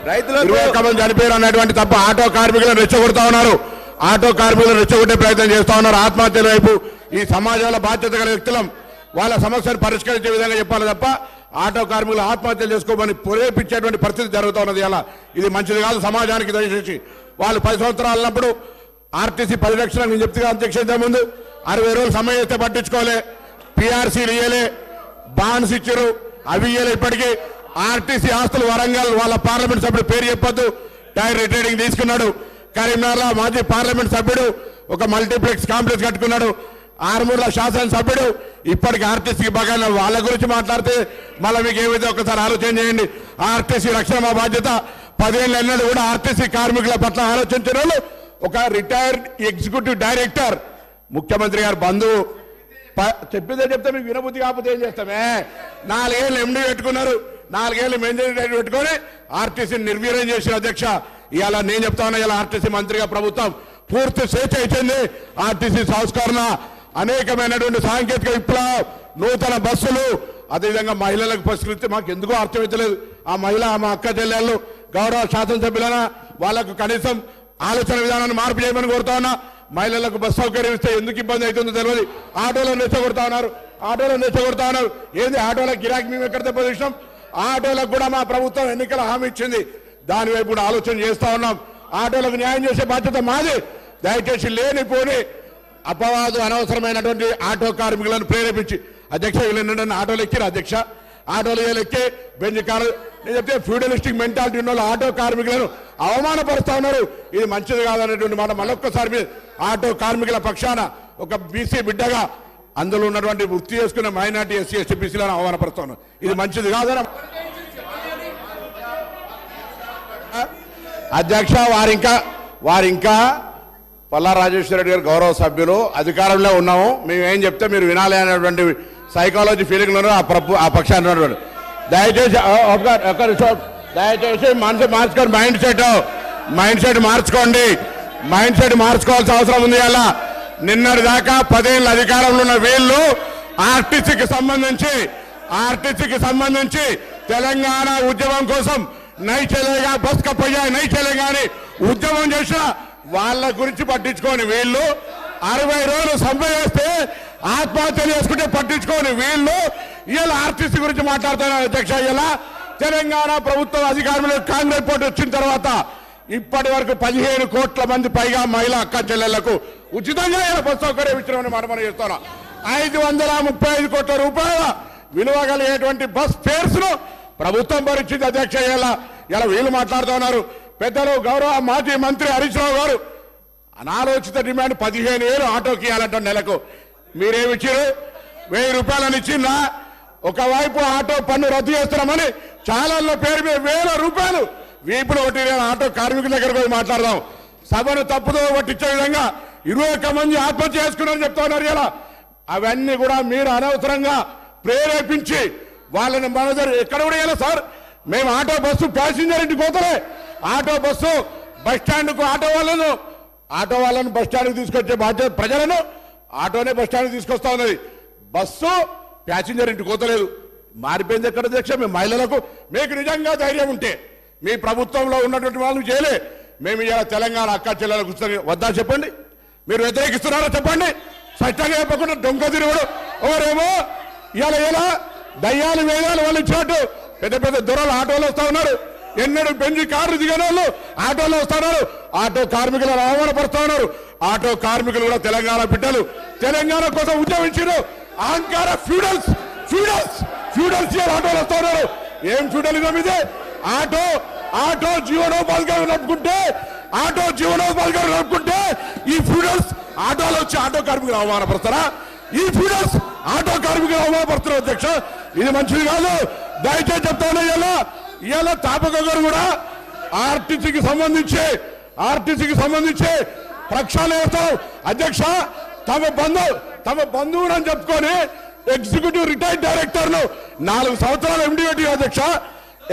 రైతులకు చనిపోయారు అన్నటువంటి తప్ప ఆటో కార్మికులను రెచ్చగొడతా ఉన్నారు. ఆటో కార్మికులను రెచ్చగొట్టే ప్రయత్నం చేస్తా ఉన్నారు. ఆత్మహత్యల వైపు ఈ సమాజంలో బాధ్యత గల వ్యక్తులం వాళ్ళ సమస్యను పరిష్కరించే విధంగా చెప్పాలి తప్ప ఆటో కార్మికులు ఆత్మహత్యలు చేసుకోమని ప్రేరేపించేటువంటి పరిస్థితి జరుగుతూ ఉన్నది. అలా ఇది మంచిది కాదు సమాజానికి. దయచేసి వాళ్ళు 10 సంవత్సరాలు అన్నప్పుడు ఆర్టీసీ పరిరక్షణ నేను చెప్తున్నా అధ్యక్ష ముందు 60 రోజులు సమయం ఇస్తే పట్టించుకోలే, పిఆర్సీలు ఇయ్యలే, బాండ్స్ ఇచ్చారు, అవి ఇయ్యలే. ఇప్పటికీ ఆర్టీసీ ఆస్తులు వరంగల్ వాళ్ళ పార్లమెంట్ సభ్యుడు పేరు చెప్పొద్దు టైర్ రిటైరింగ్ తీసుకున్నాడు. కరీంనగర్లో మాజీ పార్లమెంట్ సభ్యుడు ఒక మల్టీప్లెక్స్ కాంప్లెక్స్ కట్టుకున్నాడు. ఆర్మూర్లో శాసనసభ్యుడు ఇప్పటికి ఆర్టీసీకి బాగా వాళ్ళ గురించి మాట్లాడితే మళ్ళీ మీకు ఏమైతే ఒకసారి ఆలోచన చేయండి. ఆర్టీసీ రక్షణ మా బాధ్యత. 10 ఏళ్ళు ఎన్నడూ కూడా ఆర్టీసీ కార్మికుల పట్ల ఆలోచించిన వాళ్ళు ఒక రిటైర్డ్ ఎగ్జిక్యూటివ్ డైరెక్టర్ ముఖ్యమంత్రి గారు బంధువు చెప్పిందే చెప్తే మీకు వినబుద్ధి కాకపోతే ఏం చేస్తామే. 4 ఏళ్ళు ఎండీ పెట్టుకున్నారు, 4 ఏళ్ళు మెయింటైన్ పెట్టుకొని ఆర్టీసీని నిర్వీర్యం చేసిన అధ్యక్ష. ఇవాళ నేను చెప్తా ఉన్నా, ఇలా ఆర్టీసీ మంత్రిగా ప్రభుత్వం పూర్తి స్వేచ్ఛ ఇచ్చింది. ఆర్టీసీ సంస్కరణ, అనేకమైనటువంటి సాంకేతిక విప్లవం, నూతన బస్సులు, అదేవిధంగా మహిళలకు పరిస్థితి మాకు ఎందుకో అర్థమవుతలేదు. ఆ మహిళ మా అక్క చెల్లెళ్ళు గౌరవ శాసనసభ్యులైనా వాళ్ళకు కనీసం ఆలోచన విధానాన్ని మార్పు చేయమని కోరుతా ఉన్నా. మహిళలకు బస్సు సౌకర్యం ఇస్తే ఎందుకు ఇబ్బంది అవుతుందో తెలియదు. ఆటోలను రెచ్చగొడతా ఉన్నారు. ఏంది ఆటోలకు గిరాకీ మేము ఎక్కడ దెబ్బతీసినాం? ఆటోలకు కూడా మా ప్రభుత్వం ఎన్నికల హామీ ఇచ్చింది. దాని వైపు కూడా ఆలోచన చేస్తా ఉన్నాం. ఆటోలకు న్యాయం చేసే బాధ్యత మాది. దయచేసి లేనిపోని అపవాదు అనవసరమైనటువంటి ఆటో కార్మికులను ప్రేరేపించి అధ్యక్ష వీళ్ళు ఆటోలు ఎక్కిరు అధ్యక్ష. ఆటోలు ఎక్కి బెంచ్ కారు నేను చెప్తే ఫ్యూడలిస్టిక్ మెంటాలిటీ ఉన్న ఆటో కార్మికులను అవమానపరుస్తా ఉన్నారు. ఇది మంచిది కాదనేటువంటి మాట మళ్ళొక్కసారి మీరు ఆటో కార్మికుల పక్షాన ఒక బీసీ బిడ్డగా అందులో ఉన్నటువంటి వృత్తి చేసుకున్న మైనార్టీ ఎస్సీ ఎస్టీ బీసీలను అవమానపరుస్తా ఉన్నారు. ఇది మంచిది కాదని అధ్యక్ష. వారింకా పల్లా రాజేశ్వర రెడ్డి గారు గౌరవ సభ్యులు అధికారంలో ఉన్నాము, మేమేం చెప్తే మీరు వినాలి అనేటువంటి సైకాలజీ ఫీలింగ్లో ఆ పక్షాన్ని ఉన్నటువంటి దయచేసి మనసు మార్చుకోండి. మైండ్ సెట్ మార్చుకోవాల్సిన అవసరం ఉంది. అలా నిన్నటి దాకా 10 ఏళ్ళ అధికారంలో ఉన్న వీళ్ళు ఆర్టీసీకి సంబంధించి తెలంగాణ ఉద్యమం కోసం నై చలేగా బస్ కప్పయ్యా నై చలేగా అని ఉద్యమం చేసిన వాళ్ళ గురించి పట్టించుకోని వీళ్ళు 60 రోజులు సమ్మె చేస్తే ఆత్మహత్యలు చేసుకుంటే పట్టించుకోని వీళ్ళు ఇలా ఆర్టీసీ గురించి మాట్లాడుతున్నారు అధ్యక్ష. ఇలా తెలంగాణ ప్రభుత్వం అధికారంలో కాంగ్రెస్ పార్టీ వచ్చిన తర్వాత ఇప్పటి వరకు 15 కోట్ల మంది పైగా మహిళా అక్క చెల్లెళ్లకు ఉచితంగా ఇలా బస్ సౌకర్యం ఇచ్చినామని మనం చేస్తున్నాం. 535 కోట్ల రూపాయల విలువ కలిగేటువంటి బస్ ఫేర్స్ ను ప్రభుత్వం భరించింది అధ్యక్ష. ఇలా వీళ్ళు మాట్లాడుతూ ఉన్నారు. పెద్దలు గౌరవ మాజీ మంత్రి హరీష్ రావు గారు అనాలోచిత డిమాండ్ 15,000 ఆటోకి ఇవ్వాలంట నెలకు. మీరేమిచ్చారు? 1000 రూపాయలని ఇచ్చిందా? ఒకవైపు ఆటో పన్ను రద్దు చేస్తున్నామని ఛానల్లో పేరు మీద 1000 రూపాయలు వీపులు కొట్టిన ఆటో కార్మికుల దగ్గరకు పోయి మాట్లాడదాం. సభను తప్పుదో పట్టించే విధంగా 21 మంది ఆత్మహత్య చేసుకున్నారని చెప్తా ఉన్నారు. ఇలా అవన్నీ కూడా మీరు అనవసరంగా ప్రేరేపించి వాళ్ళని మన దగ్గర ఎక్కడ కూడా ఇలా సార్ మేము ఆటో బస్సు ప్యాసింజర్ ఇంటికి పోతలే. ఆటో బస్సు బస్ స్టాండ్కు ఆటో వాళ్ళను బస్ స్టాండ్కి తీసుకొచ్చే బాధ్యత ప్రజలను ఆటోనే బస్ స్టాండ్కి తీసుకొస్తా ఉన్నది. బస్సు ప్యాసింజర్ ఇంటికి పోతలేదు. మారిపోయింది ఎక్కడ అధ్యక్ష? మేము మహిళలకు మీకు నిజంగా ధైర్యం ఉంటే మీ ప్రభుత్వంలో ఉన్నటువంటి వాళ్ళని చేయలే. మేము ఇలా తెలంగాణ అక్క చెల్లెలకు వద్దా చెప్పండి. మీరు వ్యతిరేకిస్తున్నారో చెప్పండి. స్పష్టంగా చెప్పకుండా దొంగ తిరుగుడు ఎవరేమో ఇలా దయ్యాలు వేదాలు వాళ్ళు ఇచ్చినట్టు పెద్ద పెద్ద దొరలు ఆటోలు వస్తా ఉన్నారు. ఎన్నడూ బెంజి కార్లు దిగిన వాళ్ళు ఆటోలో వస్తున్నారు. ఆటో కార్మికులను అవమానపరుస్తా ఉన్నారు. ఆటో కార్మికులు కూడా తెలంగాణ బిడ్డలు, తెలంగాణ కోసం ఉద్యమించారు. అహంకార ఫ్యూడల్స్ ఆటోలు వస్తా ఉన్నారు. ఏం ఫ్యూడలిజం ఇది? ఆటో జీవనోపాధిగా నడుపుకుంటే ఈ ఫ్యూడల్స్ ఆటోలో వచ్చి ఆటో కార్మికులు అవమానపరుస్తారా? ఈ ఫ్యూడల్స్ ఆటో కార్మికులు అవమానపరుస్తున్నారు అధ్యక్ష. ఇది మంచిది కాదు. దయచేసి చెప్తాను. ఇలా తాపక గారు కూడా ఆర్టీసీకి సంబంధించి ప్రక్షాళన చేస్తారు అధ్యక్ష. తమ బంధువులు అని చెప్పుకొని ఎగ్జిక్యూటివ్ రిటైర్డ్ డైరెక్టర్లు 4 సంవత్సరాలు ఎండీ పెట్టి అధ్యక్ష.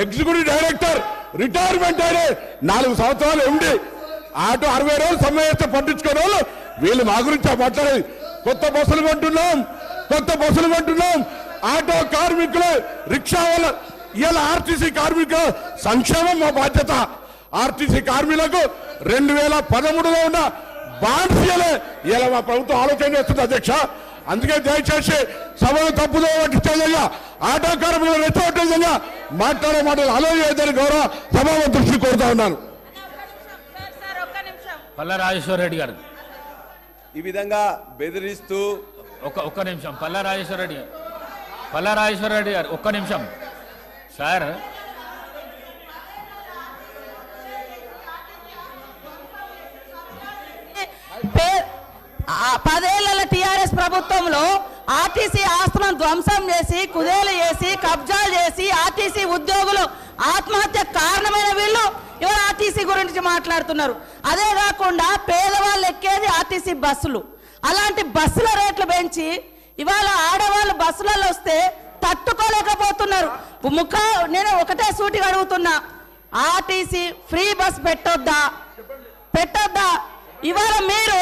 ఎగ్జిక్యూటివ్ డైరెక్టర్ రిటైర్మెంట్ అయినే 4 సంవత్సరాలు ఎండీ. ఆటో 60 రోజులు సమ్మె చేస్తే పట్టించుకునే వాళ్ళు వీళ్ళు మా గురించి మాట్లాడేది. కొత్త బస్సులు కొంటున్నాం. ఆటో కార్మికులు రిక్షా వాళ్ళ ఇవాళ ఆర్టీసీ కార్మిక సంక్షేమం మా బాధ్యత. ఆర్టీసీ కార్మికులకు 2013లో ఉన్న బాండ్స్ ఇలా మా ప్రభుత్వం ఆలోచన చేస్తుంది అధ్యక్ష. అందుకే దయచేసి సభను తప్పుదో పట్టించే విధంగా, ఆటో కార్మికులు రెచ్చగొట్టే విధంగా మాట్లాడే మాటలు ఆలోచించని గౌరవ సభాపతి దృష్టి కోరుతా ఉన్నాను. పల్లా రాజేశ్వర రెడ్డి గారు ఈ విధంగా బెదిరిస్తూ ఒక్క నిమిషం. పల్లా రాజేశ్వర రెడ్డి గారు ఒక్క నిమిషం సార్. పదేళ్ల టీఆర్ఎస్ ప్రభుత్వంలో ఆర్టీసీ ఆస్తులను ధ్వంసం చేసి, కుదేలు చేసి, కబ్జాలు చేసి ఆర్టీసీ ఉద్యోగులు ఆత్మహత్య కారణమైన వీళ్ళు ఇవాళ ఆర్టీసీ గురించి మాట్లాడుతున్నారు. అదే కాకుండా పేదవాళ్ళు ఎక్కేది ఆర్టీసీ బస్సులు. అలాంటి బస్సుల రేట్లు పెంచి ఇవాళ ఆడవాళ్ళు బస్సులలో వస్తే తట్టుకోలేకపోతున్నారు. నేను ఒకటే సూటిగా అడుగుతున్నా, ఆర్టీసీ ఫ్రీ బస్ పెట్టొద్దా? ఇవాళ మీరు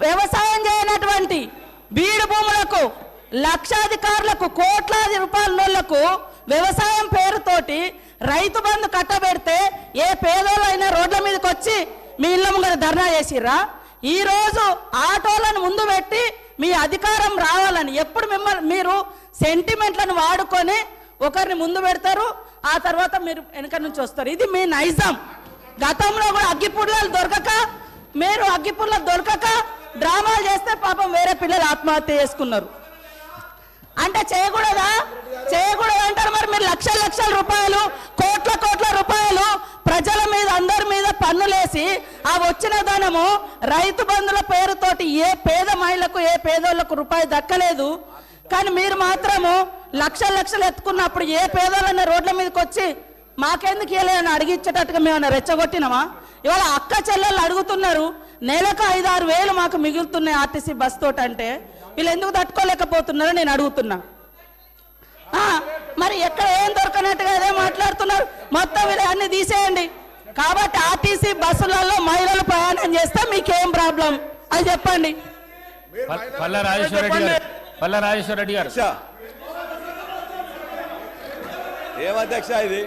వ్యవసాయం చేయనటువంటి బీడు భూములకు, లక్షాధికారులకు, కోట్లాది రూపాయలకు వ్యవసాయం పేరుతోటి రైతు బంధు కట్టబెడితే ఏ పేదోళ్ళైనా రోడ్ల మీదకి వచ్చి మీ ఇళ్ళ ముంగర ధర్నా చేసిర్రా? ఈ రోజు ఆటోలను ముందు పెట్టి మీ అధికారం రావాలని ఎప్పుడు మీరు సెంటిమెంట్లను వాడుకొని ఒకరిని ముందు పెడతారు, ఆ తర్వాత మీరు వెనక నుంచి వస్తారు. ఇది మీ నైజం. గతంలో కూడా అగ్గిపుల్లలు దొరకక డ్రామాలు చేస్తే పాపం వేరే పిల్లలు ఆత్మహత్య చేసుకున్నారు. అంటే చేయకూడదా అంటారు. మరి మీరు లక్షల రూపాయలు, కోట్ల రూపాయలు ప్రజల మీద, అందరి మీద పన్నులేసి ఆ వచ్చిన ధనము రైతు బంధుల పేరుతోటి ఏ పేద మహిళకు, ఏ పేదోళ్లకు రూపాయి దక్కలేదు. కానీ మీరు మాత్రము లక్షలు ఎత్తుకున్నప్పుడు ఏ పేదోళ్ళన్న రోడ్ల మీదకి వచ్చి మాకెందుకు ఇవ్వలేదని అడిగించేటట్టుగా మేమన్నా రెచ్చగొట్టినామా? ఇవాళ అక్క చెల్లెళ్ళు అడుగుతున్నారు, నెలకు 5-6 వేలు మాకు మిగులుతున్నాయి ఆర్టీసీ బస్ తోటి. అంటే వీళ్ళు ఎందుకు తట్టుకోలేకపోతున్నారో నేను అడుగుతున్నా. మరి ఎక్కడ ఏం దొరకనట్టుగా అదే మాట్లాడుతున్నారు. మొత్తం వీళ్ళు అన్ని తీసేయండి. కాబట్టి ఆర్టీసీ బస్సులలో మహిళలు ప్రయాణం చేస్తే మీకేం ప్రాబ్లం అది చెప్పండి. పల్లా రాజేశ్వర రెడ్డి గారు ఏమధ్యక్ష ఇది?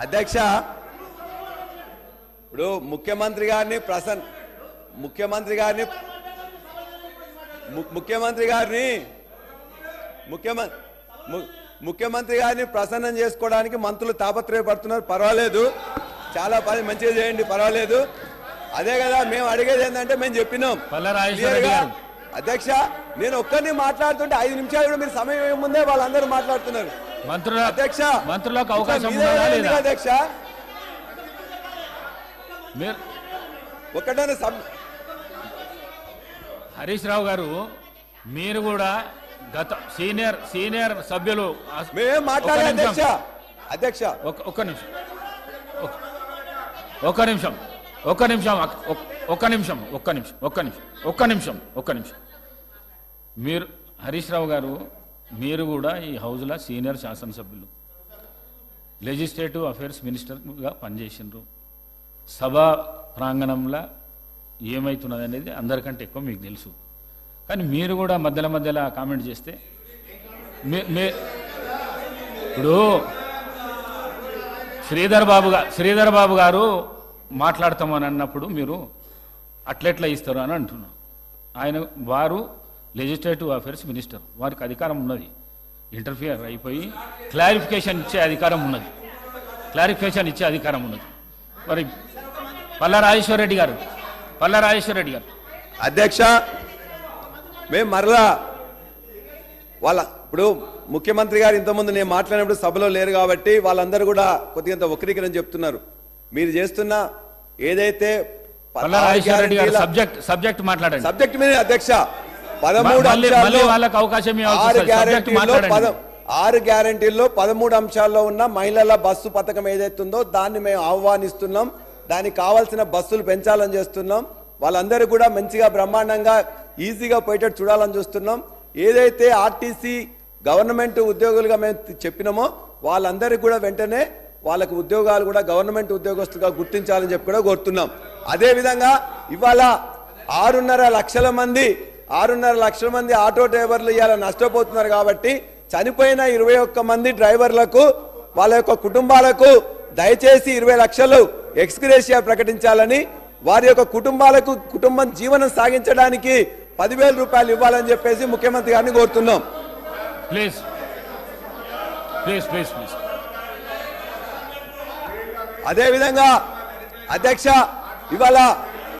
అధ్యక్ష, ఇప్పుడు ముఖ్యమంత్రి గారిని ప్రసన్నం చేసుకోవడానికి మంత్రులు తాపత్రయపడుతున్నారు. పర్వాలేదు, చాలా పని మంచిగా చేయండి, పర్వాలేదు. అదే కదా మేము అడిగేది ఏంటంటే మేము చెప్పినాం. అధ్యక్ష, నేను ఒక్కరిని మాట్లాడుతుంటే 5 నిమిషాలు కూడా మీరు సమయం ముందే వాళ్ళందరూ మాట్లాడుతున్నారు. అధ్యక్ష, మంత్రులకు అవకాశం అధ్యక్ష ఒకటే హరీష్ రావు గారు, మీరు కూడా గత సీనియర్ సభ్యులు మేమేం మాట్లాడాలి అధ్యక్ష. అధ్యక్ష ఒక్క నిమిషం. మీరు హరీష్ రావు గారు, మీరు కూడా ఈ హౌజ్లో సీనియర్ శాసనసభ్యులు, లెజిస్లేటివ్ అఫేర్స్ మినిస్టర్గా పనిచేసినారు. సభా ప్రాంగణంలో ఏమవుతున్నది అనేది అందరికంటే ఎక్కువ మీకు తెలుసు. కానీ మీరు కూడా మధ్యలో కామెంట్ చేస్తే ఇప్పుడు శ్రీధర్ బాబు గారు మాట్లాడతామని అన్నప్పుడు మీరు అట్లెట్లా ఇస్తారు అని అంటున్నారు. వారు లెజిస్లేటివ్ అఫేర్స్ మినిస్టర్, వారికి అధికారం ఉన్నది. ఇంటర్ఫియర్ అయిపోయి క్లారిఫికేషన్ ఇచ్చే అధికారం ఉన్నది. మరి పల్లా రాజేశ్వర రెడ్డి గారు అధ్యక్ష, మేము మరలా ఇప్పుడు ముఖ్యమంత్రి గారు ఇంతకుముందు నేను మాట్లాడినప్పుడు సభలో లేరు కాబట్టి వాళ్ళందరూ కూడా కొద్దిగా వక్రీకరణ చెప్తున్నారు. మీరు చేస్తున్న ఏదైతే సబ్జెక్ట్ మీద అధ్యక్ష 6 గ్యారంటీల్లో 13 అంశాల్లో ఉన్న మహిళల బస్సు పథకం ఏదైతుందో దాన్ని మేము ఆహ్వానిస్తున్నాం. దానికి కావాల్సిన బస్సులు పెంచాలని చేస్తున్నాం. వాళ్ళందరూ కూడా మంచిగా బ్రహ్మాండంగా ఈజీగా పోయేటట్టు చూడాలని చూస్తున్నాం. ఏదైతే ఆర్టీసీ గవర్నమెంట్ ఉద్యోగులుగా మేము చెప్పినామో వాళ్ళందరికీ కూడా వెంటనే వాళ్ళకు ఉద్యోగాలు కూడా గవర్నమెంట్ ఉద్యోగస్తులుగా గుర్తించాలని చెప్పి కూడా కోరుతున్నాం. అదేవిధంగా ఇవాళ 6.5 లక్షల మంది ఆటో డ్రైవర్లు ఇవాళ నష్టపోతున్నారు. కాబట్టి చనిపోయిన 21 మంది డ్రైవర్లకు వాళ్ళ యొక్క కుటుంబాలకు దయచేసి 20 లక్షలు ఎక్స్గ్రేషియా ప్రకటించాలని, వారి యొక్క కుటుంబం జీవనం సాగించడానికి 10,000 రూపాయలు ఇవ్వాలని చెప్పేసి ముఖ్యమంత్రి గారిని కోరుతున్నాం. Please please please please. అదేవిధంగా అధ్యక్ష, ఇవాళ